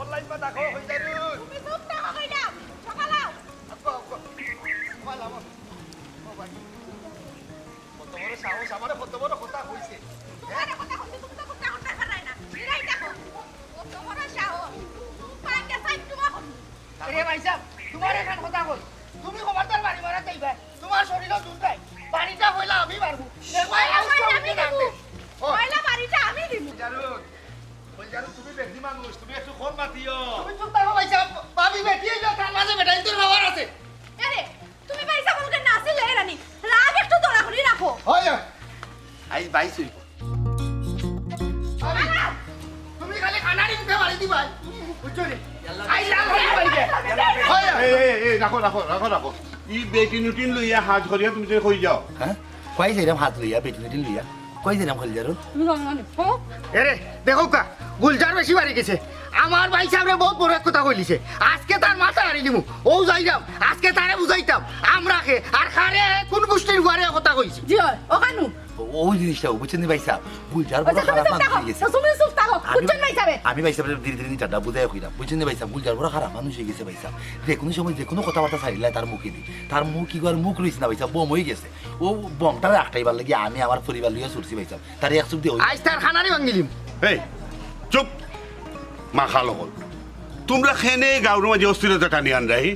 Online পা দেখো হই যারু তুমি চুপ থাকো কইলাম সকালাও সকালাও ও ভাই কত বড় সাহস আমারে কত বড় কথা কইছে তোমার কথা কইতে তুমি তো কথা কথা পারাই না নিরাই দেখো ও তোমার সাহস পাঁচটা সাইড তোমার আরে ভাই সাহেব তোমার এখন কথা কই তুমি খবরদার বাড়ি মারা যাইবা তোমার শরীরও দুধ নাই বাড়িটা কইলা আমি মারবো পয়লা বাড়িটা আমি দিব যারু ওই যারু তুমি বেশি মানুষ তুমি একটু কম মাতিও তুমি চুপ থাকো ভাই সাহেব ভাবি বেটিয়ে যাও তার মাঝে বেটাই তোর বাবার আছে আরে তুমি পয়সা বলকে নাছিলে রানী রাগ একটু দড়া করে রাখো হয় আই বাইস হইব তুমি খালি খানারি মুখে বাড়ি দিবা বুঝছো রে আই লাভ হই বাইকে হয় এই রাখো রাখো রাখো রাখো ই বেটি নুটিন লইয়া হাত ধরিয়া তুমি যে কই যাও হ্যাঁ কয় যাইরাম হাত লইয়া বেটি বেটি লইয়া কয় যাইরাম খালি যারো তুমি জানো না আরে দেখো কা গুলজার বেশি বাড়ি গেছে আমার ভাই সাহেবরে বহুত বড় এক কথা কইলিছে আজকে তার মাথা হারি দিমু ও যাইরাম আজকে তারে বুঝাইতাম আমরা কে আর খারে কোন গোষ্ঠীর ঘরে কথা কইছি জি হয় ও কানু ওই জিনিসটা বুঝছেন ভাই সাহেব বুলজার বড় আচ্ছা তুমি খারাপ চুপ থাকো মানুষ হয়ে গেছে তুমি চুপ থাকো বুঝছেন ভাই সাহেব আমি ভাই সাহেবের ধীরে ধীরে চারটা বুঝাই কইলাম বুঝছেন ভাই সাহেব বুলজার বড় খারাপ মানুষ হয়ে গেছে ভাই সাহেব যে কোনো সময় যে কোনো কথাবার্তা ছাড়িলে তার মুখে দিই তার মুখ কি করে মুখ রইছে না ভাই সাহেব বম হয়ে গেছে ও বমটা একটাইবার লাগি আমি আমার পরিবার লইয়া ছুটছি ভাই সাহেব তার এক চুপ দিয়ে আজ তার খানারি ভাঙিলিম এই চুপ মাখা লগল তোমরা খেনে গাঁর মাঝে অস্থিরতা টানি আন রাহি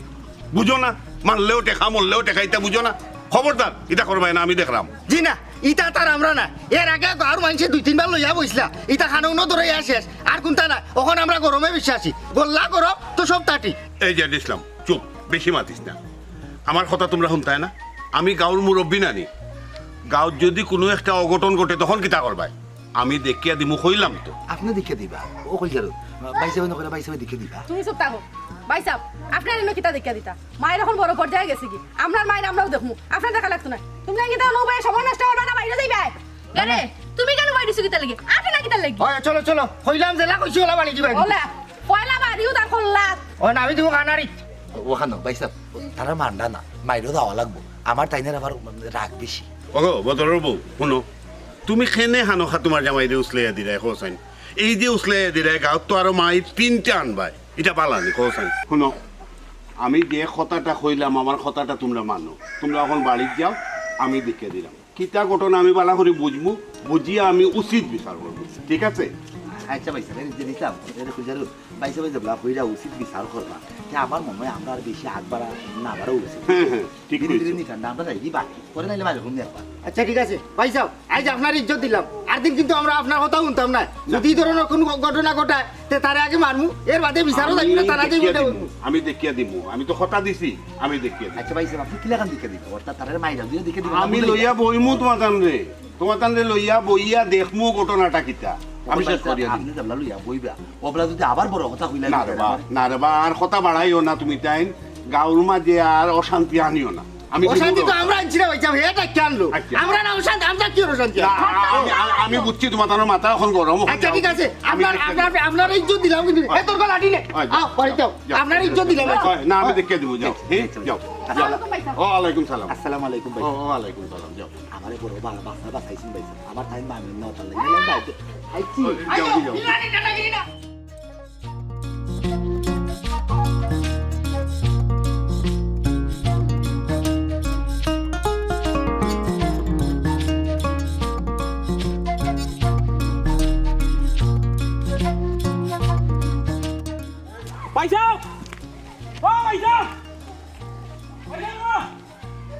বুঝো না মারলেও টেকা মরলেও টেকা ইটা বুঝো না খবরদার ইটা করবাই না আমি দেখলাম জি না ইটা তার আমরা না এর আগে গাঁর মানুষে দুই তিনবার লইয়া বইছিলা ইটা খানো ন ধরে শেষ আর কোনটা না ওখানে আমরা গরমে বিশ্বাসী গোল্লা গরম তো সব তাটি এই যে ইসলাম চুপ বেশি মাতিস না আমার কথা তোমরা শুনতাই না আমি গাঁর মুরব্বী নানি গাঁত যদি কোনো একটা অঘটন ঘটে তখন কিতা করবাই আমি দেখিয়া দিমু কইলাম তো আপনি দেখে দিবা ও কই যারো ভাই সাহেব নকরে ভাই সাহেব দেখে দিবা তুমি চুপ থাকো ভাই সাহেব আপনার এনে কিতা দেখিয়া দিতা মায়ের এখন বড় পর্যায়ে গেছে কি আপনার মায়ের আমরাও দেখমু আপনার দেখা লাগতো না তুমি নাকি তাও নৌবাই সময় নষ্ট করবা না বাইরে যাইবা আরে তুমি কেন বাইরে সুকিতা লাগি আপনি নাকি তার লাগি হয় চলো চলো কইলাম জেলা কইছি ওলা বাড়ি দিবা ওলা পয়লা বাড়িও তার খোল্লাত ও না আমি দিব খানারি ওখানে ভাই সাহেব তারা মান্ডা না মাইরও দেওয়া লাগবো আমার তাইনের আবার রাগ বেশি ওগো বতরের বউ শুনো তুমি খেনে হানখা তোমার জামাইরে উসলাইয়া দিলাই হোসাইন এই যে উসলাইয়া দিলাই গাঁত তো আরো মাই তিনটা আনবাই এটা পালানি হোসাইন শুনো আমি যে কথাটা কইলাম আমার কথাটা তোমরা মানো তোমরা এখন বাড়ির যাও আমি দেখে দিলাম কিতা ঘটনা আমি বালা করে বুঝবো বুঝিয়া আমি উচিত বিচার করবো ঠিক আছে আচ্ছা ভাই সাহেব যে দিতাম এটা কই যারো ভাই সাহেব যে ব্লা কইরা উচিত বিচার করবা যে আমার মনে হয় আমরা আর বেশি আগ বাড়া না বাড়া উচিত হ্যাঁ হ্যাঁ ঠিক ধীরে ধীরে কইছো নিতাম আমরা যাই দিবা করে নাইলে ভালো ঘুম দেখবা আচ্ছা ঠিক আছে ভাই সাহেব আজ আপনার ইজ্জত দিলাম আর দিন কিন্তু আমরা আপনার কথা শুনতাম না যদি এই ধরনের কোনো ঘটনা ঘটায় তে তারে আগে মারমু এর বাদে বিচারও যাইবি না তার আগে আমি দেখিয়া দিব আমি তো কথা দিছি আমি দেখিয়া দিব আচ্ছা ভাই সাহেব আপনি কি লাগান দেখে দিবা অর্থাৎ তারে মাইরা দিয়ে দেখে দিবা আমি লইয়া বইমু তোমার তানরে লইয়া বইয়া দেখমু ঘটনাটা কিতা আমি শেষ করিয়া দিম আপনি যাবলা লইয়া বইবা ওবলা যদি আবার বড় কথা কইলা না রে বা আর কথা বাড়াইও না তুমি তাইন গাঁর মাঝে আর অশান্তি আনিও না আমি অশান্তি তো আমরা আনছি না ভাই সাহেব এটা কি আনলো আচ্ছা। আমরা না অশান্তি আমরা কি অশান্তি না, আমি বুঝছি তোমার তার মাথা এখন গরম হয়ে আচ্ছা যাও। ঠিক আছে আমি আপনার দেখে আপনার আপনার ইজ্জত দিলাম কিন্তু এ তোর গলা লাঠি নে আয়, যাও। আও বাড়ি যাও যাও। আপনার ইজ্জত দিলাম হয়, না আমি দেখে দিব যাও হ্যাঁ যাও আসসালামু আলাইকুম। ওয়ালাইকুম সালাম আসসালামু আলাইকুম ভাই ওয়ালাইকুম সালাম যাও আমারে বড় বাবা বাসা বাসাইছেন ভাই আমার টাইম আমি না তার লাগি আইছি যাও যাও বিরানি টাটাগিরি না পয়সা ও পয়সা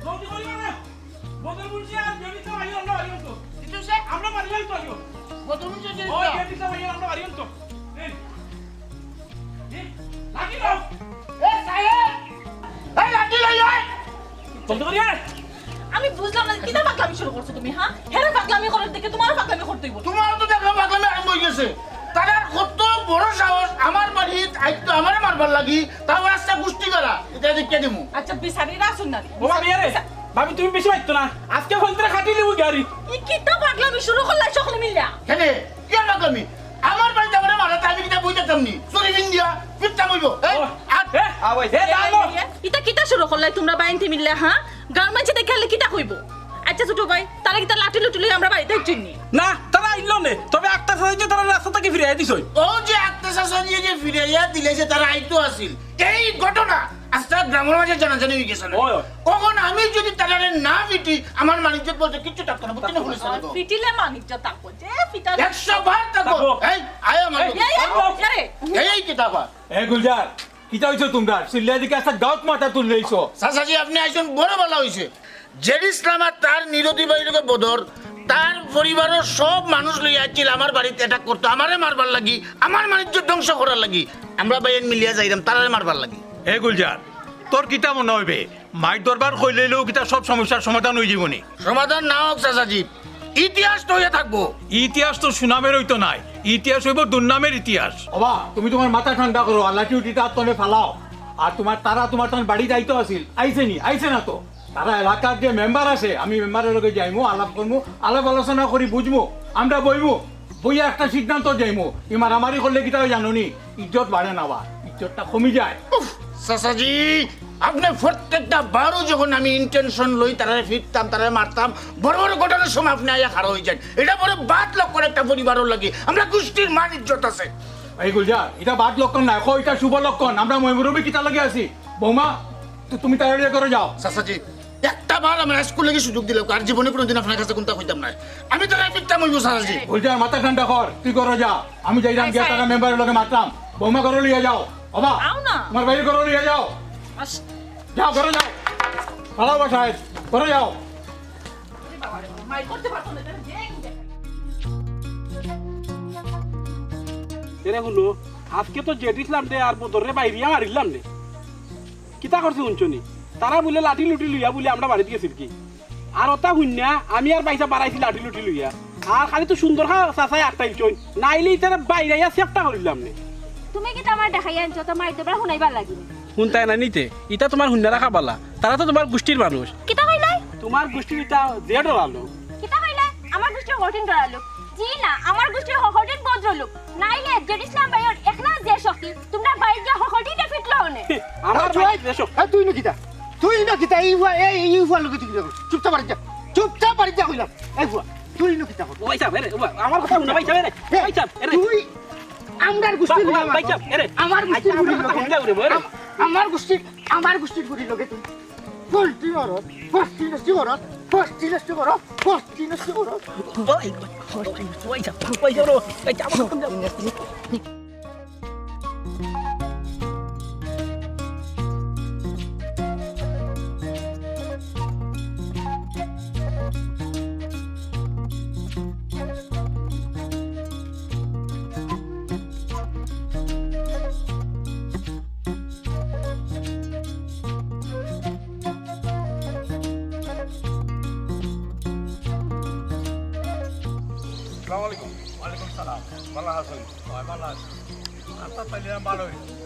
জলদি করি না বদল বুঝছি আর যদি তো আইও না আইও তো কিন্তু সে আমরা বাড়ি যাই তো আইও বদল বুঝছি যে ও যদি তো আইও আমরা বাড়ি তো লাগি দাও এ সাহেব এই লাঠি লই আয় জলদি করি আয় আমি বুঝলাম না কিতা পাগলামি শুরু করছো তুমি হ্যাঁ হেরে পাগলামি করার দেখে তোমারও পাগলামি করতে হইব তোমার তো দেখলাম পাগলামি আরম্ভ হয়ে গেছে তারা কত বড় সাহস আমার বাড়ি আইতো আমারে মারবার লাগি তাও রাস্তা গুষ্টি করা এটা দেখে দিমু আচ্ছা বিচারিরা আসুন না ও ভাবি আরে ভাবি তুমি বেশি বাইতো না আজকে ফোনটা খাটি লিবো গাড়ি ই কিতা পাগলামি শুরু করলাই সকলে মিলিয়া কেনে কি পাগলামি আমার বাড়িতে আমারে মারা আমি কিটা বইতে চামনি চুরি ইন্ডিয়া পিটটা বইবো এই এ দাও ইতা কিতা শুরু করলাই তোমরা বাইনতে মিললে হ্যাঁ গার মাঝে দেখালে কিতা কইব আচ্ছা ছোট ভাই তারা কিতা লাঠি লুটি লই আমরা বাড়িতে চিনি না তারা আইলো নে তবে আক্তার সাহেব যে তারা রাস্তা থেকে ফিরে দিছই ও যে আক্তার সাহেব যে ফিরাইয়া দিলে যে তারা আইতো আছিল এই ঘটনা আস্তে গ্রামের মাঝে জানাজানি হয়ে গেছে না ওই, ওই। কখন আমি যদি তারারে না পিটি আমার মানিজ্য বলতে কিচ্ছু থাকতো না বুঝতে না পুলিশ পিটিলে মানিজ্য থাকবো যে পিটা 100 বার থাকবো থাকবো। এই আয় আমার এই কিতাবা এ গুলজার কিতা হইছো তোমরা সিল্লিয়া দিকে একটা গাঁত মাথা তুলে লইছো সাসাজি আপনি আইছেন বড় ভালো হইছে জেড ইসলাম আর তার নিরতি বাইরে বদর তার পরিবারের সব মানুষ লইয়া আসছিল আমার বাড়িতে অ্যাটাক করতো আমারে মারবার লাগি আমার বাণিজ্য ধ্বংস করার লাগি আমরা বাইন মিলিয়া যাইরাম তারারে মারবার লাগি এ গুলজার তোর কিতা মনে হইবে মাইক দরবার কইলেও কিতা সব সমস্যার সমাধান হই জীবনী সমাধান না হোক সাসাজি ইতিহাস তো হইয়া থাকবো ইতিহাস তো সুনামের হইতো নাই ইতিহাস হইব দুর্নামের ইতিহাস বাবা তুমি তোমার মাথা ঠান্ডা করো আল্লাহ ডিউটিটা তলে ফালাও আর তোমার তোমার বাড়ি যাইতো আছিল আইছে না তো তারা এলাকার যে মেম্বার আছে আমি মেম্বারের লগে যাইমু আলাপ করবো আলাপ আলোচনা করি বুঝবো আমরা বইবো বইয়া একটা সিদ্ধান্ত যাইমু ই মারামারি করলে কি তাই জানুনি ইজ্জত বাড়ে না বা ইজ্জতটা কমি যায় উফ, সাসাজি আপনি প্রত্যেকটা বারও যখন আমি ইন্টেনশন লই তারারে ফিরতাম তারারে মারতাম বড় বড় ঘটনার সময় আপনি আয়া খাড়া হয়ে যান এটা পরে বাদ লক্ষণ একটা পরিবারের লাগে আমরা গোষ্ঠীর মান ইজ্জত আছে এই গুলজার এটা বাদ লক্ষণ না এটা শুভ লক্ষণ আমরা ময়মুরবি কিতা লাগে আছি বৌমা তুমি তাড়াতাড়ি করে যাও সাসাজি একটা বার আমরা স্কুলে গিয়ে সুযোগ দিলে আর জীবনে কোনোদিন আপনার কাছে কোনটা হইতাম না আমি তো ফিরতাম হইব সাসাজি গুলজার মাথা ঠান্ডা কর তুই করো যা আমি যাইলাম গিয়ে তারা মেম্বারের লগে মারতাম বৌমা করো লিয়ে যাও বাবা আও না। তোমার বাইরে করো লিয়ে যাও যাও করে যাও ভালো বাসায় করে যাও মাই করতে পারতো না এরে হলো আজকে তো জেড ইসলাম দে আর বদরে বাইরিয়া মারিলাম নে কিতা করছে উঞ্চনি তারা বলে লাঠি লুটি লইয়া বলে আমরা বাড়িতে গেছিল কি আর ওটা শুননা আমি আর পয়সা বাড়াইছি লাঠি লুটি লইয়া আর খালি তো সুন্দর খা চাচাই আটটাই চই নাইলে তারা বাইরাইয়া সেফটা করিলাম নে তুমি কি তোমার দেখাই আনছো তোমার তোমরা শুনাইবার লাগিল শুনতাই না নিতে ইটা তোমার শুননা রাখা পালা তারা তো তোমার গোষ্ঠীর মানুষ কিতা কইলাই তোমার গোষ্ঠীর ইটা যে ডরালো কিতা কইলাই আমার গোষ্ঠী হটিন ডরালো জি না আমার গোষ্ঠী হটিন ভদ্রলোক নাইলে জেড ইসলাম ভাইয়ের একলা যে শক্তি তোমরা বাইরে যা হটিটা ফিটলো হনে আমার ভাই দেশো তুই না কিতা এই ফুয়া লোকে তুই চুপচাপ বাড়ি যা কইলাম এই ফুয়া তুই না কিতা কর পয়সা বেরে আমার কথা শুনা পয়সা বেরে পয়সা এরে তুই আমরার গোষ্ঠী পয়সা এরে আমার গোষ্ঠী আমার আমার গোষ্ঠীর গুড়ি লোকে তুই পোস্টি নষ্ট করত পয়সা বড়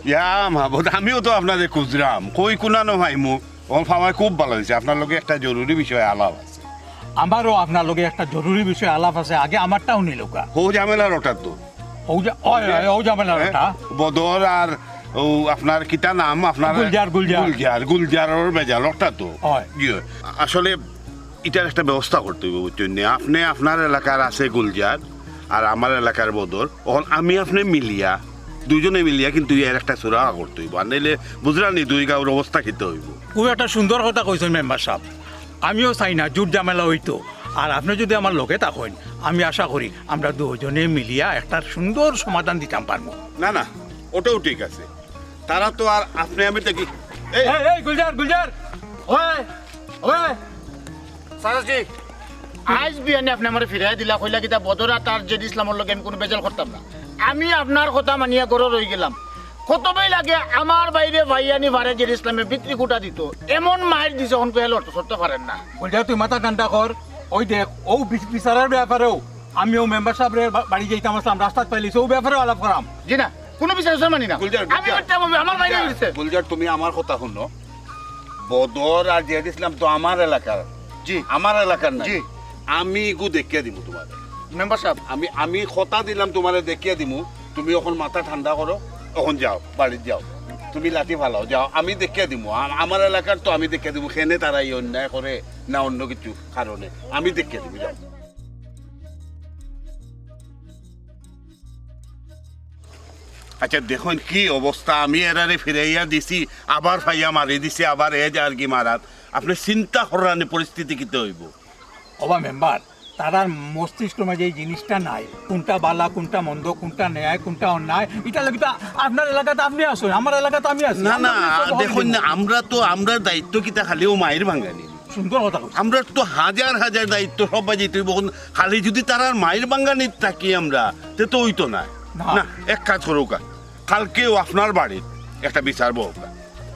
ইয়া মাহবুদ আমিও তো আপনাদের খুঁজরাম কই কোনানো ভাই মোক আমার খুব ভালো হয়েছে আপনার লগে একটা জরুরি বিষয় আলাপ আছে আমারও আপনার লগে একটা জরুরি বিষয় আলাপ আছে আগে আমারটাও নিল কা হো ঝামেলার ওটার তো ও জামেলাটা বদর আর ও আপনার কিতা নাম আপনার গুলজারের বেজাল ওটা তো হয়। আসলে এটার একটা ব্যবস্থা করতে হবে বুঝছেন নি? আপনি আপনার এলাকার আছে গুলজার আর আমার এলাকার বদর এখন আমি আপনি মিলিয়া দুইজনে মিলিয়া কিন্তু এর একটা সুরা করতে হইব আর নাইলে বুঝলানি দুই গাঁর অবস্থা খেতে হইব খুব একটা সুন্দর কথা কইছেন মেম্বার সাহেব আমিও চাই না জুট ঝামেলা হইতো আর আপনি যদি আমার লগে থাকেন আমি আশা করি আমরা দুজনে মিলিয়া একটা সুন্দর সমাধান দিতাম পারবো না না ওটাও ঠিক আছে তারা তো আর আপনি আমি তো কি এই এই গুলজার ওই সাসাজি আজ বিয়ানি আপনি আমার ফিরাই দিলা কইলা কিতা বদরা তার জেড ইসলামের লগে আমি কোনো বেজাল করতাম না আমি আপনার কথা মানিয়া করে রই গেলাম কতবেই লাগে আমার বাইরে ভাইয়ানি ভারে জেড ইসলামে বিক্রি কুটা দিত এমন মাইর দিছে এখন পেয়ে লড়তে সরতে পারেন না গুলজার তুই মাথা ঠান্ডা কর ওই দেখ ও বিচারের ব্যাপারেও আমিও মেম্বার সাহেবের বাড়ি যাইতাম আসলাম রাস্তা পাইলিস ও ব্যাপারেও আলাপ করাম জি না কোনো বিষয় মানি না গুলজার, আমি গুলজার। একটা ভাবি, আমার বাইরে দিছে গুলজার তুমি আমার কথা শুনো বদর আর জিয়াদ ইসলাম তো আমার এলাকার জি আমার এলাকার না জি। আমি গু দেখিয়ে দিব তোমার মেম্বার সাহেব আমি কথা দিলাম তোমার দেখিয়ে দিব তুমি এখন মাথা ঠান্ডা করো এখন যাও বাড়িতে যাও তুমি লাঠি ভালো যাও আমি দেখিয়ে দিব আমার এলাকার তো আমি দেখিয়ে দিব সেনে তারা এই অন্যায় করে না অন্য কিছু কারণে আমি দেখিয়ে দিব যাও আচ্ছা দেখুন কি অবস্থা, আমি এরারে ফিরাইয়া দিছি, আবার ফাইয়া মারি দিছি, আবার এ যার কি মারাত। আপনি চিন্তা করার পরিস্থিতি কিতে হইব? অবা মেম্বার তারার মস্তিষ্কের মাঝে এই জিনিসটা নাই, কোনটা বালা কোনটা মন্দ, কোনটা ন্যায় কোনটা অন্যায়। এটা লাগে তো আপনার এলাকাতে আপনি আসুন, আমার এলাকাতে আমি আসি। না না দেখুন না, আমরা দায়িত্ব কিতা খালি ও মায়ের ভাঙ্গানি, সুন্দর কথা বলছি। আমরা তো হাজার হাজার দায়িত্ব সবাই যেতে খালি যদি তারার মায়ের বাঙ্গানির থাকি আমরা তো হইতো না। না। না এক কাজ করুক, কালকেও আপনার বাড়ির একটা বিচার হোক,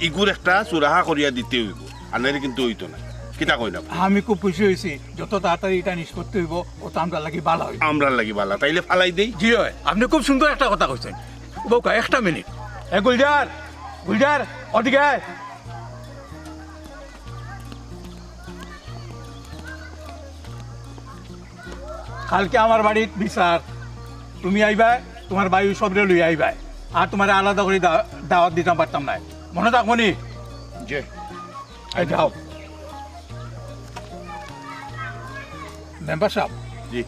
ইগুর একটা চুরাহা করিয়া দিতে হইব, আনারে কিন্তু হইতো না। কিতা কই না আমি খুব খুশি হয়েছি, যত তাড়াতাড়ি এটা নিষ্পত্তি হইব ওটা আমরা লাগি ভালো হইব। আমরা লাগি বালা, তাইলে ফালাই দেই। জি হয়, আপনি খুব সুন্দর একটা কথা কইছেন। বউকা একটা মিনিট, এ গুলজার গুলজার ওদিকে আয়। কালকে আমার বাড়ির বিচার, তুমি আইবা, তোমার বায়ু সবরে লই আইবা, আর তোমার আলাদা করে দাওয়াত দিতাম পারতাম না, মনে থাকবো নি? যে এই যাও মেম্বার সাহেব, জি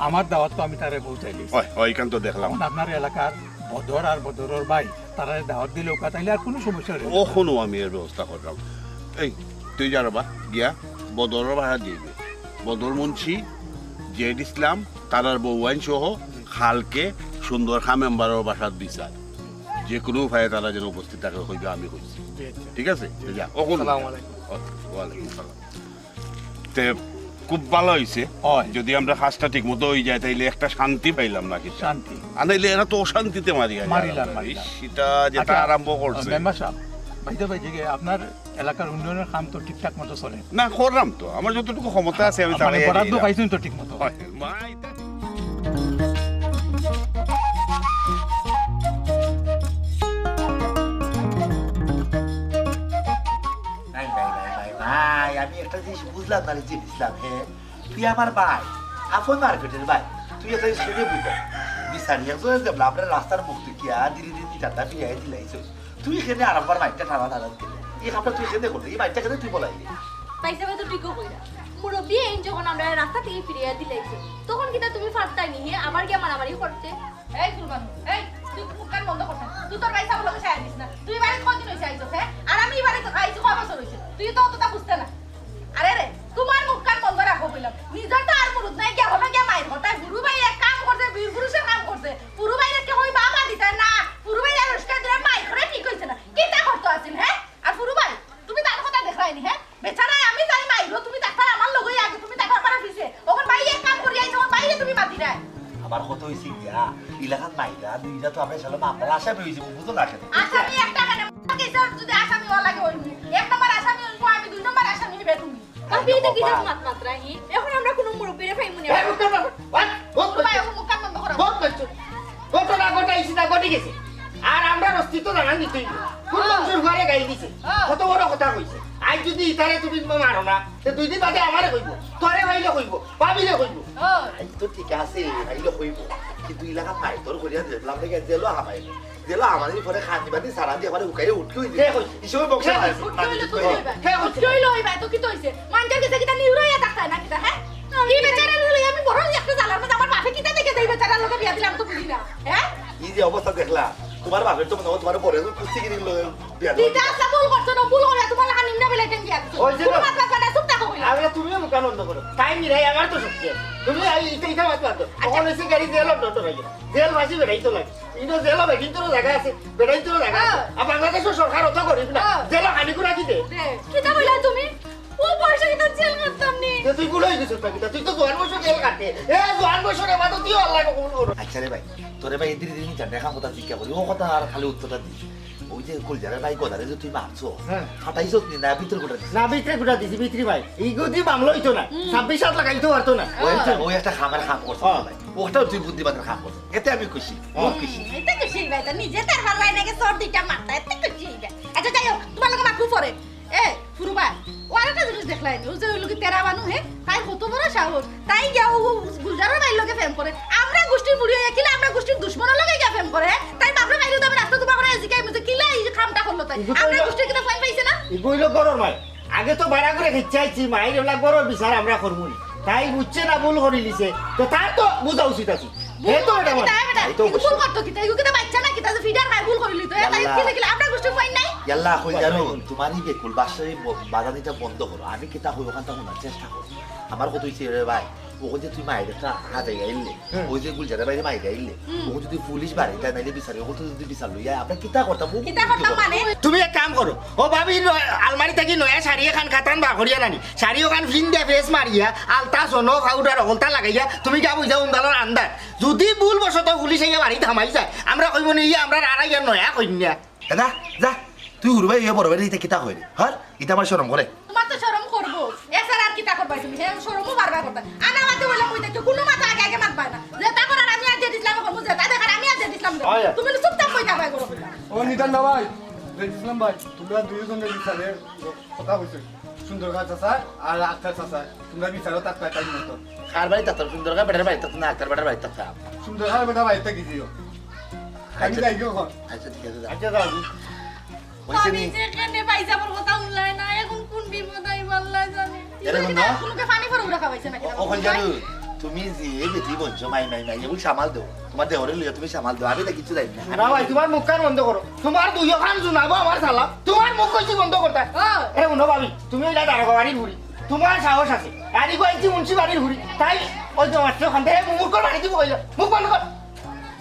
আমার দাওয়াত তো আমি তারে পৌঁছাই দিয়েছি। ওইখান তো দেখলাম। এখন আপনার এলাকার বদর আর বদরের ভাই তারা দাওয়াত দিলে ওকা তাইলে আর কোনো সমস্যা নেই। ওখানেও আমি এর ব্যবস্থা করলাম। এই তুই যারবা গিয়া বদরের ভাড়া দিবি, বদর মুন্সি জেড ইসলাম তারার বউয়াইন সহ খালকে সুন্দর খা মেম্বারের বাসার বিচার, যে কোনো উপায়ে তারা যেন উপস্থিত থাকে হইবে আমি কইছি, ঠিক আছে? যা ওখানে ওয়ালাইকুম সালাম। তে খুব ভালো হয়েছে, যদি আমরা কাজটা ঠিক মতো হয়ে যায় তাইলে একটা শান্তি পাইলাম নাকি? শান্তি আনাইলে এরা তো অশান্তিতে মারিলাম। সেটা যেটা আরম্ভ করছে মেম্বার সাহেব, ভাইতে ভাই যে আপনার এলাকার উন্নয়নের কাম তো ঠিকঠাক মতো চলে? না করলাম তো, আমার যতটুকু ক্ষমতা আছে আমি মানে বরাদ্দ পাইছেন তো ঠিক মতো? নাই নাই নাই নাই ভাই, আমি একটা জিনিস বুঝলাম না রে জেড ইসলাম। হ্যাঁ তুই আমার ভাই, আপন মার্কেটের ভাই, তুই একটা স্টেডে বুঝা বিচারিয়া চলে যাবো আমরা রাস্তার মুখ থেকে আর ধীরে ধীরে চারটা ফিরিয়ে দিলাইছ। তুই এখানে আরামবার মাইকটা ঠান্ডা ঠান্ডা দিলে এই কামটা তুই এখানে করলি, এই মাইকটা কেন তুই বলাইলি? পাইসা তো ঠিকও কইরা মুরব্বী এই যখন আমরা রাস্তা থেকে ফিরিয়ে দিলাইছি তখন কিটা তুমি ফাটতাই নি আবার গিয়ে মারামারি করতে। এই কুরবান, এই তুই মুখকান বন্ধ করছ, তুই তোর পয়সা বলে সাইয়া দিস না। তুই বাড়ি কতদিন হইছে আইছস? হ্যাঁ, আর আমি বাড়ি তো আইছি কয় বছর হইছে, তুই তো অতটা বুঝতে না। আরে রে তোমার মুখকান বন্ধ রাখো বললাম, নিজের তো আর মুরুদ নাই, গিয়া হবে গিয়া মাইর ঘটায়। গুরু ভাই এক কাম করছে, বীর পুরুষের কাম করছে, পুরু ভাইরে কে হই বাবা দিতে না, পুরু ভাই আর উস্কা দিলে মাইর করে ঠিক হইছে না, কিটা করতে আছেন? হ্যাঁ, আর পুরু ভাই তুমি তার কথা দেখাইনি? হ্যাঁ বেচারা আমি জানি মাইরো, তুমি ডাক্তার আমার লগই আগে, তুমি ডাক্তার পারা দিছে, ওখান ভাই এক কাম করি আইছো, ওখান বাইরে তুমি মাতি নাই। আমার কত হয়েছে গিয়া ইলাকাত মাইরা দুইটা তো আমরা সালাম আমরা আশা পেয়েছি, বুঝো না সেটা আসামি একটা কেন যদি আসামি হওয়া লাগে হইনি, এক নম্বর আসামি হইবো আমি, দুই নম্বর আসামি নিবে তুমি। আপনি এটা কি জান মাত মাত্রাহি এখন আমরা কোনো মুরব্বীরে পাইমুনি। পুরু ভাই ওকে মুখকান বন্ধ করো। ঘটনা ঘটাইছি না ঘটে গেছে, আর আমরা অস্তিত্ব জানান দিতেই কোন মানুষের ঘরে গাই দিছে, কত বড় কথা কইছে। আজ যদি ইতারে তুমি মারো না, তো দুই দিন বাদে আমারে কইব, তোরে ভাইলে কইব, ভাবিলে কইব। এই তো ঠিক আছে ভাইলো হইব, কিন্তু এলাকাত মাই তোর করিয়া দেখলাম দেখে জেলো হামাই জেলো আমাদের পরে খান্দি বাদি সারা দিয়ে আমার উকাইরে উঠকে হইছে হিসেবে বক্সে আছে। উঠইলো হইবা তো কি হইছে? মানজার কাছে কিটা নিউরোয়া ডাক্তার না কিটা? হ্যাঁ এই বেচারা লই আমি বড় একটা জালার মধ্যে আমার বাপে কিটা দেখে দেই বেচারার লগে বিয়া দিলাম তো বুঝি না। হ্যাঁ এই যে অবস্থা দেখলা তোমার বাপের তো মনে হয় তোমার পরে কুস্তি কিনে বিয়া দিদা আসা ভুল করছো না, ভুল করে তোমার লাগা নিমনা বেলা টেন দিয়া দিছো। ওই যে তুমি মাথা কাটা চুপ থাকো কইলা। আমি তুমিও মুখ বন্ধ করো, টাইম মিলাই আমার তো শক্তি আছে। তুমি ইটা ইটা মাত মারতো, তখন এসে গাড়ি জেল ডট রাখি, জেল বাসি বেড়াই তো লাগে, ইনো জেল হবে কিন্তু জায়গা আছে, বেড়াই তো জায়গা আছে। আর বাংলাদেশের সরকার অত করিব না, জেল খালি করে রাখি দে। কিটা কইলা তুমি? ও পয়সা কিটা জেল করতাম নি। তুই গুলোই দিছ পাকিটা, তুই তো জোয়ান বছর জেল কাটে, এ জোয়ান বছরে বাদ তুই আল্লাহ কবুল করো। আচ্ছা রে ভাই, তোরে ভাই এদিকে দিন জানে খাম কথা জিজ্ঞাসা করি ও কথা আর খালি উত্তরটা দিস। ওই যে কলজারের ভাই গদারে যে তুই মারছো ফাটাইছো নি না ভিতর গোটা দিস না ভিতরে গুড়া দিছি ভিতরি ভাই, এই গদি মামলা হইতো না, 26 হাত লাগাইতে পারতো না। ওই একটা খামার খাম করছে ভাই, ওটাও তুই বুদ্ধিমানের খাম করছে, এতে আমি খুশি খুব খুশি। এটা খুশি ভাই, তো নিজে তার হারলাই নাকি সর দুইটা মারতা, এত খুশি ভাই। আচ্ছা যাই হোক, তোমার লগে মাকু পড়ে। এ ফুরু ভাই, ও আরেকটা জিনিস দেখলাই ও যে ওই লোকে তেরা বানু হে, তাই কত বড় সাহস, তাই গিয়া ও গুলজারের ভাইয়ের লগে প্রেম করে। আমরা গোষ্ঠীর বুড়ি হয়ে কিলা আমরা গোষ্ঠীর দুশমনের লগে গিয়া প্রেম করে, তাই বাপরে ভাইরে দাম রাস্তা তোমার করে এজিকাই মুজে কিলা এই যে কামটা করলো, তাই আমরা গোষ্ঠীর কিনা ফাইন পাইছে না। এগুলো গরর ভাই, আগে তো বাড়া করে খেচাইছি মাইর ওলা গরর বিচার আমরা করবো না, তাই বুঝছে না ভুল করে লিছে, তো তার তো বুঝা উচিত আছে। এই তো এটা ভুল করতো কি, তাই কিটা বাচ্চা না কিটা যে ফিডার তাই কি লিখলে আপনার গোষ্ঠী ফাইন নাই ইয়াল্লা হই জানো তোমারই বেকুল বাসায় বাজানিটা বন্ধ করো আমি কিতা হই ওখানটা শোনার চেষ্টা করো আমার কত হইছে রে ভাই ওখানে যে তুই মায়ের একটা হাজাই আইলে ওই যে গুলজারের বাইরে মাইর আইলে ওখানে যদি পুলিশ বাড়ি তাই নাইলে বিচারে ওখানে যদি বিচার লইয়া আমরা কিতা করতাম কিতা করতাম মানে তুমি এক কাম করো ও ভাবি আলমারি থাকি নয়া শাড়ি এখান কাতান বাঘরিয়া নানি শাড়ি ওখান ফিন দিয়ে ফেস মারিয়া আলতা সোনো পাউডার অগলতা লাগাইয়া তুমি যা বুঝা উন্দালোর আন্দার যদি ভুল বসত পুলিশ আইয়া বাড়ি থামাই যায় আমরা কইব নি আমরা আড়াইয়া নয়া কইনা দাদা যা তুই হুরু ভাই বড় ভাই এটা কিতা কইরে হর এটা আমার শরম করে তোমার তো শরম করবো এছাড়া আর কিতা করবাই তুমি হে শরমও বারবার করতা আনা মাতে বলে কই দেখো কোনো মাথা আগে আগে মাত পায় না যে তা করার আমি আজ দিলাম করবো যে তা দেখার আমি আজ দিলাম তুমি চুপচাপ কই যাবাই করো ও নিতান না ভাই ইসলাম ভাই তোমরা দুইজনের বিচারে কথা হয়েছে সুন্দর গাছ আছে আর আক্তার আছে তোমরা বিচারও তাক পাই মতো কার বাড়ি তাত সুন্দর গা বেটার বাড়ি তাত না আক্তার বেটার বাড়ি তাত সুন্দর গাছ বেটা বাড়িতে গিয়েছিও আমি যাই গো আচ্ছা ঠিক আছে আচ্ছা যাও হইছে নি যেখানে পাই যাবার কথা উল্লাই না এখন কোন বিপদ আই আল্লাহ জানে এরে বন্ধু কোনকে পানি ভরে রাখা হইছে নাকি ওখান জানো তুমি যে বেটি বলছো মাই এগুলো সামাল দাও তোমার দেহরে লইয়া তুমি সামাল দাও আমি তো কিছু যাই না না ভাই তোমার মুখ কান বন্ধ করো তোমার দুই খান শুনাবো আমার সালা তোমার মুখ কইছি বন্ধ করতে এ উনো ভাবি তুমি ওইটা দাঁড়াবো বাড়ির ঘুরি তোমার সাহস আছে আরি কইছি মুন্সি বাড়ির ঘুরি তাই ওই তো মাত্র খান থেকে মুখ করে বাড়ি দিব কইলো মুখ বন্ধ কর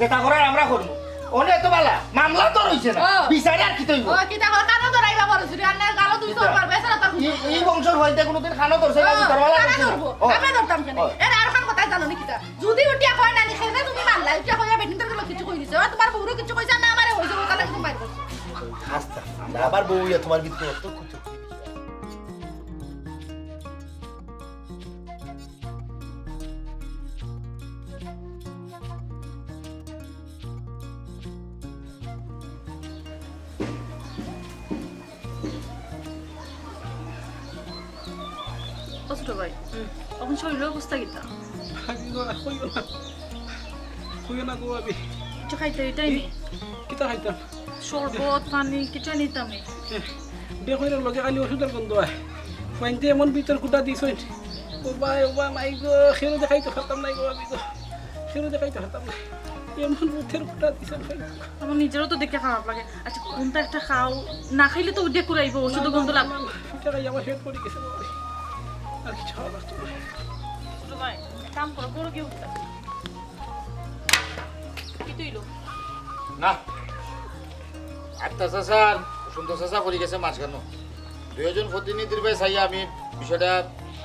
যেটা করার আমরা করবো ওনে এত বালা মামলা তো রইছে না বিচারে আর কি তৈব ও কিতা কর কানো ধরাইবা বড় সুরি আন্নার গালো তুই তো পারবে এছাড়া তার এই বংশের হইতে কোনোদিন খানো ধরছে না ধরবালা কানা ধরবো আমি ধরতাম কেন এর আর খান কথা জানো নি কিতা যদি উঠিয়া কয় না নি খাইবে তুমি মানলা উঠিয়া কইয়া বেটিন তোর কিছু কই দিছে তোমার বউরও কিছু কইছে না আমারে হইছে ও কালা কিছু বাইর করছে হাসতা আবার বউ ইয়া তোমার ভিতরে অত কিছু ছোট ভাই এখন শরীরের অবস্থা কিতা কইও না গো আমি কিছু খাইতে এটাই নি কিতা খাইতাম শরবত পানি কিছু নিতাম বেকইরের লগে খালি ওষুধের গন্ধ হয় পাইতে এমন ভিতর কুটা দিছই ও বা মাই গো খেরো দেখাইতে পারতাম নাই গো আমি গো খেরো দেখাইতে পারতাম না এমন মুখের কুটা দিছেন আমার নিজেরও তো দেখে খারাপ লাগে আচ্ছা কোনটা একটা খাও না খাইলে তো উঠে কুড়াইব ওষুধ গন্ধ লাগবে এটা খাই আমার হেড পড়ে গেছে বাবা আর কিছু খাওয়া লাগতো না ছোট ভাই কাম করো করো কি উঠতা কি তুইলো না একটা চাষার সুন্দর চাষা করে গেছে মাঝখানো দুইজন প্রতিনিধির ভাই চাইয়া আমি বিষয়টা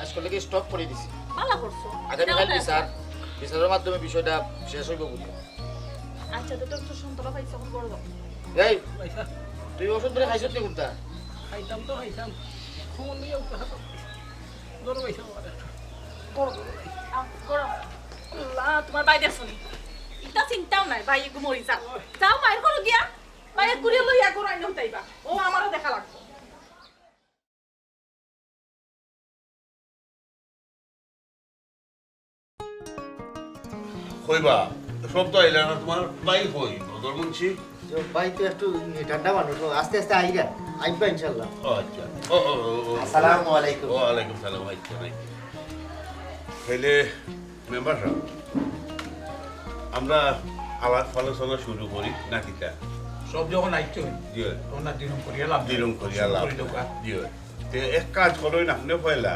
আজকাল থেকে স্টপ করে দিছি ভালো করছো আগামীকাল বিচারের মাধ্যমে বিষয়টা শেষ হইব বুঝলি আচ্ছা তো তোর সন্তরা পাইছো এখন বড় দাও এই তুই ওষুধ ধরে খাইছত নি কোনটা খাইতাম তো খাইতাম ফোন নিয়ে উঠতে হতো দৌড় পাইছে করো আল্লাহ তোমার বাইরে শুনি এটা চিন্তাও নাই ভাই একটু মরি যাও যাও বাইর করো গিয়া বাইরে কুড়িয়ে লইয়া করো আইন হইতাইবা ও আমারও দেখা লাগবে কইবা সব তো আইলা না তোমার ভাই কই বদর মুন্সি ভাই তো একটু ঠান্ডা মানুষ আস্তে আস্তে আইরা আইবা ইনশাআল্লাহ ও আচ্ছা ও আসসালামু আলাইকুম ওয়ালাইকুম সালাম আচ্ছা নাই তাহলে মেম্বার সাহেব আমরা আলাপ আলোচনা শুরু করি নাকিটা সব যখন আইছো জি তখন আর দিন করিয়া লাভ দিলুম করিয়া লাভ করে দোকা জি তে এক কাজ করোই না আপনি পয়লা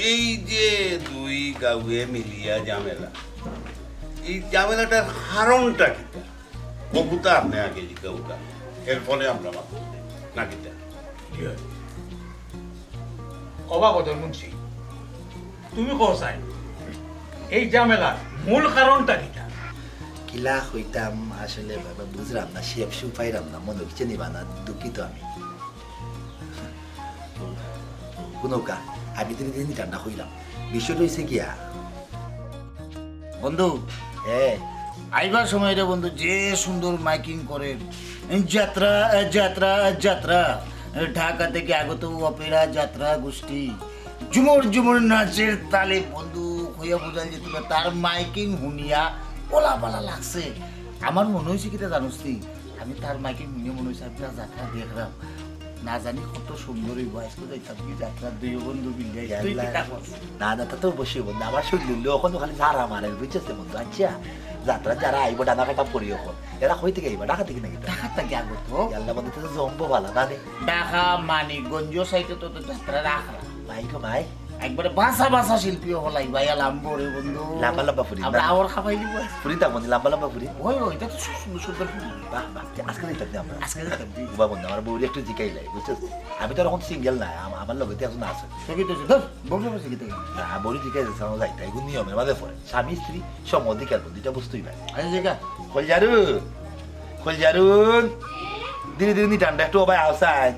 এই যে দুই গাঁয়ে মিলিয়া ঝামেলা এই ঝামেলাটার কারণটা কিটা কবুতা আপনি আগে জিজ্ঞাসা এর ফলে আমরা মাথা নাকিটা অবাবদর মুন্সি তুমি কোসাই এই ঝামেলার মূল কারণটা কিটা কিলা হইতাম আসলে বুঝলাম না শেপ শু পাইলাম না মনে হচ্ছে নিবা না দুঃখিত আমি কোনকা আমি দিন ঠান্ডা হইলাম বিষয়টা হয়েছে গিয়া বন্ধু হ্যাঁ আইবার সময় রে বন্ধু যে সুন্দর মাইকিং করে যাত্রা যাত্রা যাত্রা ঢাকা থেকে আগত অপেরা যাত্রা গোষ্ঠী ঝুমুর ঝুমুর নাচের তালে বন্ধু হইয়া বোঝাল যে তুমি তার মাইকিং শুনিয়া ওলা পালা লাগছে আমার মনে হয়েছে কিটা জানোস তুই আমি তার মাইকিং শুনিয়ে মনে হয়েছে আমি তার যাত্রা দেখলাম না জানি কত সুন্দরই বয়স তো যাইতাম কি যাত্রা দুই বন্ধু মিলে না না তা তো বসে বন্ধু আমার শুনলি ওখানে খালি ঝাড়া মারে বুঝছে বন্ধু আচ্ছা যাত্রা যারা আইব ডানা কাটা পড়িও এরা কই থেকে আইবা ঢাকা থেকে নাকি ঢাকা থেকে আগত আল্লাহ বন্ধু তো জম্বো ভালো না রে ঢাকা মানিকগঞ্জ সাইডে তো যাত্রা রাখা ভাই গো ভাই একবারে বাসা বাসা শিল্পী হলাই ভাই লাম্বো রে বন্ধু লাম্বা লম্বা ফুরি আমরা আওয়ার খাবাই দিব ফুরি তা বন্ধু লাম্বা লম্বা ফুরি ওই ওই এটা তো সুন্দর সুন্দর বাহ বাহ আজকে দিতে আমরা আজকে দেখতে বাবা বন্ধু আমার বউরি একটু জিকাইলাই বুঝছিস আমি তো এখন সিঙ্গেল না আমার লগে এখন আছে সবই তো ধর বসে বসে গিয়ে না বউরি জিকাই যাচ্ছে আমার যাইতে এগুলো নিয়মের মাঝে পড়ে স্বামী স্ত্রী সম অধিকার দুইটা বস্তুই ভাই আরে জায়গা খোলজারুন ধীরে ধীরে নি ঠান্ডা একটু ভাই আওসাই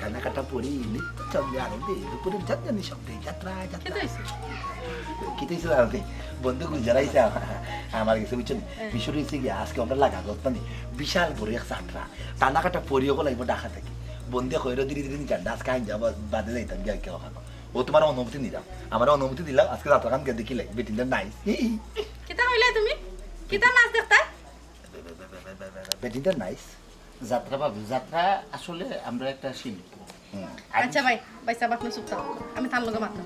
ঠান্ডা কাটা পড়ি চন্দ্রে আনন্দে দুপুরে জানি সঙ্গে যাত্রা যাত্রা কিতেছে জানতে বন্ধু গুলজারাইছে আমার কাছে বুঝছেন বিষয় হয়েছে কি আজকে আমরা লাগা মানে বিশাল বড় এক যাত্রা টানা কাটা পরিও লাগবে ঢাকা থেকে বন্ধু কইরো ধীরে ধীরে ঠান্ডা আজকে আইন যাবো বাদে যাইতাম গিয়ে কেউ খানো ও তোমার অনুমতি নিলাম আমার অনুমতি দিলাম আজকে যাত্রা গান দেখি লাগ বেটিনটা নাইস কিতা হইলে তুমি কিতা নাচ দেখতা বেটিনটা নাইস যাত্রা বাবু যাত্রা আসলে আমরা একটা শিল্প আচ্ছা ভাই সাহেব আপনি চুপ থাকো আমি তার লগে মাত্র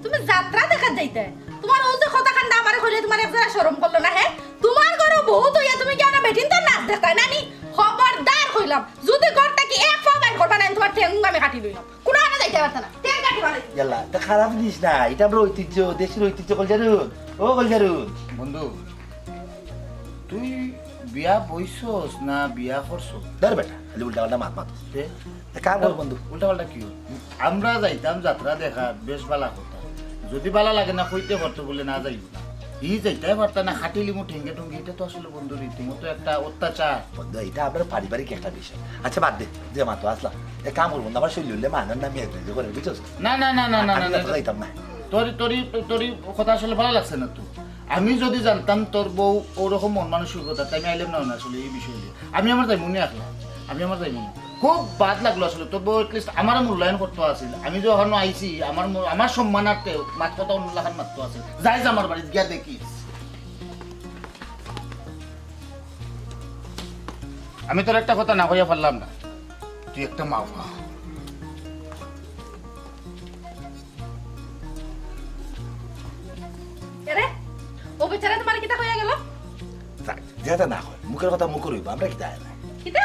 তুমি যাত্রা দেখা যাইতে তোমার ও যে কথা খান্ডা আমারে কইলে তোমার একজরা শরম করলো না হে তোমার ঘরে বহুত হইয়া তুমি কেন বেঠিন তো নাচ দেখতাই নানি খবরদার কইলাম যদি করতে কি এক পা বাইর করবা না তোমার ঠ্যাং আমি কাটি লইলাম কোন আনা যাইতে পারতা না ঠ্যাং কাটি মানে ইয়াল্লা তা খারাপ জিনিস না এটা আমরা ঐতিহ্য দেশের ঐতিহ্য কলজারুন ও কলজারুন বন্ধু তুই বিয়া বইছস না বিয়া করছস ধর বেটা খালি উল্টা পাল্টা মাত কাম কর বন্ধু উল্টা পাল্টা কি আমরা যাইতাম যাত্রা দেখা বেশ ভালো কথা যদি ভালো লাগে না কইতে পারতো বলে না যাইব না যাইতেই পারতা না খাটিলিমু ঠেঙ্গে টুঙ্গে এটা তো আসলে বন্ধু রীতিমতো একটা অত্যাচার বন্ধু এটা আপনার পারিবারিক একটা বিষয় আচ্ছা বাদ দে যে মাতো আসলাম এক কাম করবো আমার শৈলী হলে মানার নামে একদিন করে বুঝছস না না না না না না যাইতাম না তোর কথা আসলে ভালো লাগছে না তো আমি যদি জানতাম তোর বউ ওরকম মন মানসিকতা তাই আমি আইলাম না আসলে এই বিষয় নিয়ে আমি আমার তাই মনে রাখলাম আমি আমার তাই মনে খুব বাদ লাগলো আসলে তোর বউ এটলিস্ট আমার মূল্যায়ন করতে আসছিল আমি যখন আইছি আমার সম্মানার্থে মাত কথা অন্য লাখান মাত্র আছে যাই আমার বাড়িতে গিয়া দেখিস আমি তোর একটা কথা না কইয়া পারলাম না তুই একটা মাওয়া আরে ও বেচারা তোমার কিতা কইয়া গেল যেটা না হয় মুখের কথা মুখ রইব আমরা কি তাই না কিতা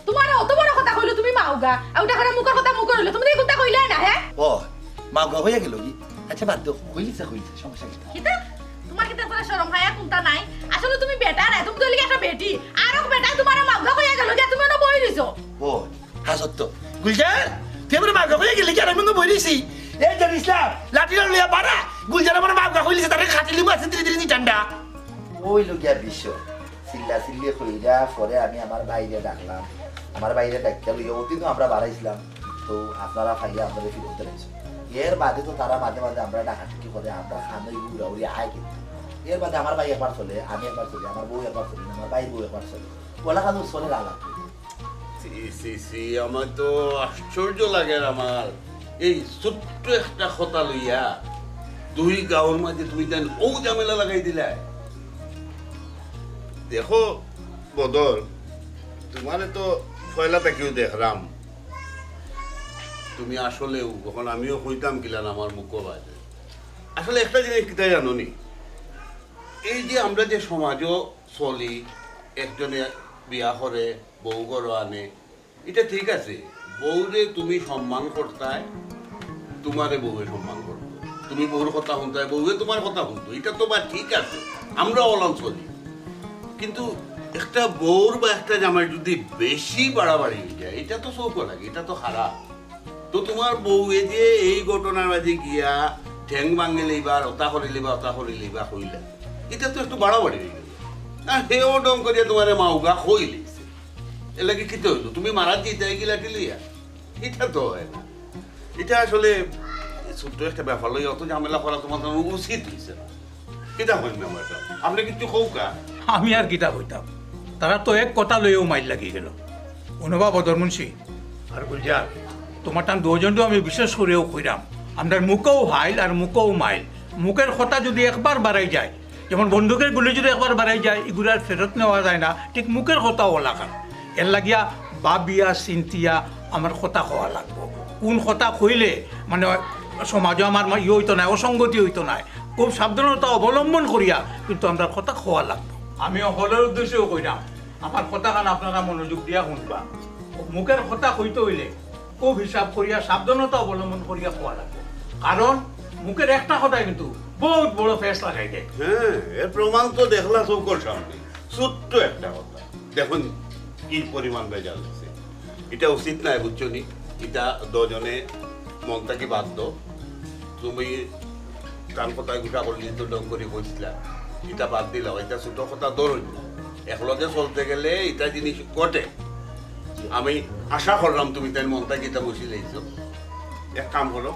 তোমার অত বড় কথা কইলো তুমি মাউগা আর ওটা করে মুখের কথা মুখ কইলো তুমি কোনটা কইলে না হ্যাঁ ও মা গো হইয়া গেল কি আচ্ছা বাদ দাও কইলিছে সমস্যা কি কিতা তোমার কিতা করে শরম হয় কোনটা নাই আসলে তুমি বেটা না তুমি তো লিগে একটা বেটি আর ও বেটা তোমার মাউগা কইয়া গেল যে তুমি না বই দিছো ও হাসত গুলজার তুই আমার মা গো হইয়া গেল কি আর আমি বই দিছি এই যে ইসলাম লাঠি লইয়া পারা গুলজার আমার মা গো কইলিছে তারে খাটিলিমু আছে ধীরে ধীরে ঠান্ডা ওই লোকিয়া বিশ্ব সিল্লা সিল্লি কইরা পরে আমি আমার বাইরে ডাকলাম আমার বাইরে ডাকতে লইয়া ওদিনও আমরা বাড়াইছিলাম তো আপনারা ফাইয়া আপনাদের ফিরত দিয়েছে এর বাদে তো তারা মাঝে মাঝে আমরা ডাকাটি করে আমরা খানোই উড়াউড়ি আয় কিন্তু এর বাদে আমার ভাই একবার চলে আমি একবার চলি আমার বউ একবার চলি আমার ভাই বউ একবার চলে ওলা কাজ চলে আলাপ আমার তো আশ্চর্য লাগে আমার এই ছোট্ট একটা কথা লইয়া দুই গাঁওর মাঝে তুমি দেন ও ঝামেলা লাগাই দিলা দেখো বদর তোমারে তো ফয়লা তাকেও দেখলাম তুমি আসলেও কখন আমিও কইতাম কিলান আমার মুখো বাজে আসলে একটা জিনিস কিতা জানো নি এই যে আমরা যে সমাজও চলি একজনে বিয়া করে বউ ঘর আনে এটা ঠিক আছে বউরে তুমি সম্মান করতায় তোমারে বউয়ে সম্মান করতো তুমি বউর কথা শুনতায় বউয়ে তোমার কথা শুনতো এটা তো বা ঠিক আছে আমরা অলান চলি কিন্তু একটা বউর বা একটা জামাই যদি বেশি বাড়াবাড়ি হয়ে যায় এটা তো চৌকো লাগে এটা তো খারাপ তো তোমার বউয়ে যে এই ঘটনার মাঝে গিয়া ঠ্যাং ভাঙে লইবা ওটা করে লইবা কইলা এটা তো একটু বাড়াবাড়ি হয়ে গেল আর সেও ডং করিয়া তোমার মাউগা কই লইছে এর লাগে কি হইলো তুমি মারা দিতে গিলা লইয়া এটা তো হয় না এটা আসলে ছোট্ট একটা ব্যাপার লইয়া অত ঝামেলা করা তোমার উচিত হয়েছে না কিতা হয় না আমার আপনি কিছু কৌকা আমি আর কিতা হইতাম তারা তো এক কথা লইয়াও মাইল লাগি গেল অনুভব বদরমুন্সি আর গুলজার তোমার টান দুজনটো আমি বিশেষ করেও কইরাম আমরা মুখেও হাইল আর মুখেও মাইল মুখের কথা যদি একবার বাড়াই যায় যেমন বন্দুকের গুলি যদি একবার বাড়াই যায় এগুলার ফেরত নেওয়া যায় না ঠিক মুখের কথাও ওলাকার এর লাগিয়া বাবিয়া চিন্তিয়া আমার কথা হওয়া লাগবো কোন কথা কইলে মানে সমাজে আমার ইয়ে হইতো নাই অসংগতি হইতো নাই খুব সাবধানতা অবলম্বন করিয়া কিন্তু আমরা কথা খোয়া লাগতো আমি হলের উদ্দেশ্যেও কইরাম আমার কথা কান আপনারা মনোযোগ দিয়া শুনবা মুখের কথা কইতে হইলে খুব হিসাব করিয়া সাবধানতা অবলম্বন করিয়া খোয়া লাগবে কারণ মুখের একটা কথাই কিন্তু বহুত বড় ফেস লাগাই দেয় হ্যাঁ এর প্রমাণ তো দেখলা চৌকর সামনে ছোট্ট একটা কথা দেখুন কি পরিমাণ বেজাল হয়েছে এটা উচিত নাই বুঝছো নি এটা দুজনে মন থাকি বাধ্য তুমি কান কথায় গুটা করলি তো ডং করে বসলা এটা বাদ দিলাম এটা ছোট কথা ধরুন একলগে চলতে গেলে এটা জিনিস ঘটে আমি আশা করলাম তুমি তাই মন থাকি এটা বসে লাইছো এক কাম করো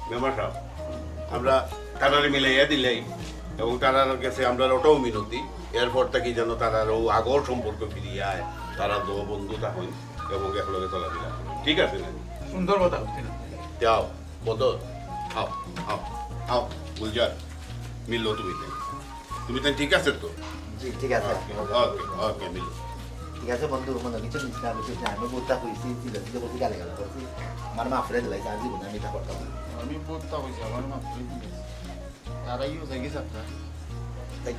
মেম্বার সাহেব আমরা তারারে মিলাইয়া দিলেই এবং তারার কাছে আমরা ওটাও মিনতি এরপর থেকে যেন তারারও আগর সম্পর্ক ফিরিয়ে আয় তারা দো বন্ধু থাকেন এবং একলগে চলাফেরা করেন। ঠিক আছে না সুন্দর কথা হচ্ছে না যাও বদল আও আও আও গুলজার মিললো তুমি তাই তুমি তাই ঠিক আছে তো জি ঠিক আছে ওকে ওকে মিললো ঠিক আছে বন্ধু মনে কিছু নিস না কিছু না আমি বোধটা হয়েছি ছিল ছিল বলতে গালে গালে করছি আমার মা ফ্রেন্ড লাইছে আজ জীবনে আমি এটা করতাম না। আমি বোধটা হয়েছি আমার মা তারাইও জাগিস আপনার তাই